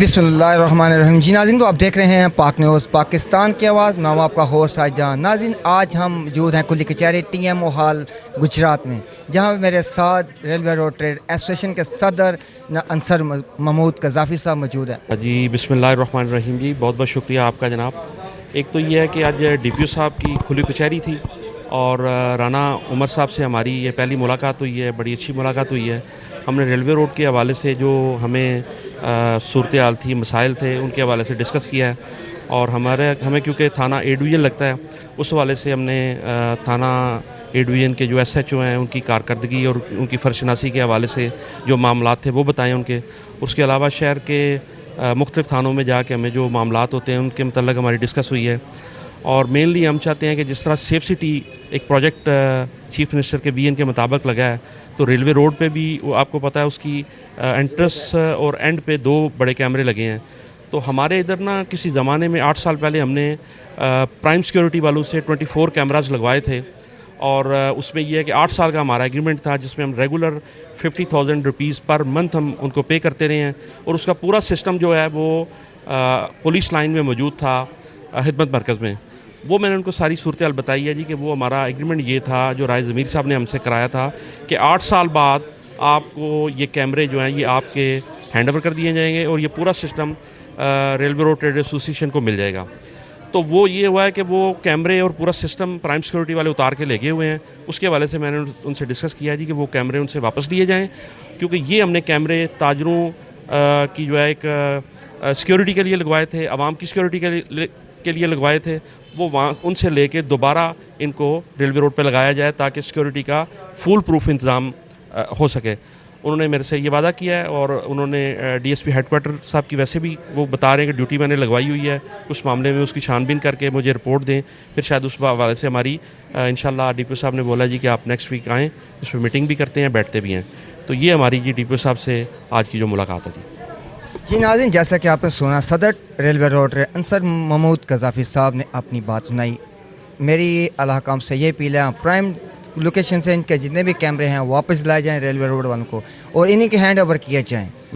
बिस्मिल्लाहिर्रहमानिर्रहीम। जी नाज़रीन, तो आप देख रहे हैं पाक न्यूज़ पाकिस्तान की आवाज़। मैं हूं आपका होस्ट शाहजहां। नाज़रीन, आज हम मौजूद हैं कुली कचहरी TMO हॉल गुजरात में, जहां मेरे साथ रेलवे रोड ट्रेड एसोसिएशन के सदर अंसर महमूद कज़ाफ़ी साहब मौजूद हैं। जी बिस्मिल्लाहिर्रहमानिर्रहीम जी, बहुत बहुत शुक्रिया आपका जनाब। एक तो ये है कि आज DPO साहब की खुली कचहरी थी और राना उमर साहब से हमारी ये पहली मुलाकात हुई है, बड़ी अच्छी मुलाकात हुई है। हमने रेलवे रोड के हवाले से जो हमें सूरत हाल थी, मसाइल थे, उनके हवाले से डिस्कस किया है। और हमें क्योंकि थाना A डिवीज़न लगता है, उस हवाले से हमने थाना A डिवीज़न के जो SHO हैं उनकी कारकर्दगी और उनकी फ़र्शनासी के हवाले से जो मामलात थे वो बताएँ उनके। उसके अलावा शहर के मुख्तलिफ़ थानों में जाके हमें जो मामलात होते हैं उनके मतलब हमारी डिस्कस हुई है। और मेनली हम चाहते हैं कि जिस तरह सेफ सिटी एक प्रोजेक्ट चीफ मिनिस्टर के VN के मुताबिक लगा है, तो रेलवे रोड पे भी वो आपको पता है उसकी एंट्रेंस और एंड पे 2 बड़े कैमरे लगे हैं। तो हमारे इधर ना किसी ज़माने में 8 साल पहले हमने प्राइम सिक्योरिटी वालों से 24 कैमरास लगवाए थे। और उसमें यह है कि 8 साल का हमारा एग्रीमेंट था, जिसमें हम रेगुलर 50,000 रुपीज़ पर मंथ हम उनको पे करते रहे हैं। और उसका पूरा सिस्टम जो है वो पुलिस लाइन में मौजूद था, खिदमत मरकज़ में। वो मैंने उनको सारी सूरत हाल बताई है जी, कि वो हमारा एग्रीमेंट ये था जो राय ज़मीर साहब ने हमसे कराया था कि 8 साल बाद आपको ये कैमरे जो हैं ये आपके हैंड ओवर कर दिए जाएंगे और ये पूरा system railway road trade association को मिल जाएगा। तो वो ये हुआ है कि वो कैमरे और पूरा सिस्टम प्राइम सिक्योरिटी वाले उतार के लगे हुए हैं। उसके हवाले से मैंने उनसे डिस्कस किया जी कि वो कैमरे उनसे वापस लिए जाएँ, क्योंकि ये हमने कैमरे ताजरों की जो है एक सिक्योरिटी के लिए लगवाए थे, आवाम की सिक्योरिटी के लिए लगवाए थे। वो वहाँ उनसे लेके दोबारा इनको रेलवे रोड पे लगाया जाए ताकि सिक्योरिटी का फुल प्रूफ इंतज़ाम हो सके। उन्होंने मेरे से ये वादा किया है और उन्होंने DSP हेडक्वार्टर साहब की वैसे भी वो बता रहे हैं कि ड्यूटी मैंने लगवाई हुई है, उस मामले में उसकी छानबीन करके मुझे रिपोर्ट दें। फिर शायद उस हवाले से हमारी इंशाल्लाह DPO साहब ने बोला जी कि आप नेक्स्ट वीक आएँ, इस पर मीटिंग भी करते हैं, बैठते भी हैं। तो ये हमारी जी DPO साहब से आज की जो मुलाकात है जी नाज़रीन, जैसा कि आपने सुना, Saddar railway road trade Ansar Mahmood Qazafi Sahab ने अपनी बात सुनाई। मेरी अल्लाह काम से ये अपील है, प्राइम लोकेशन से इनके जितने भी कैमरे हैं वापस लाए जाएँ रेलवे रोड वालों को और इन्हीं के हैंड ओवर किए जाएँ।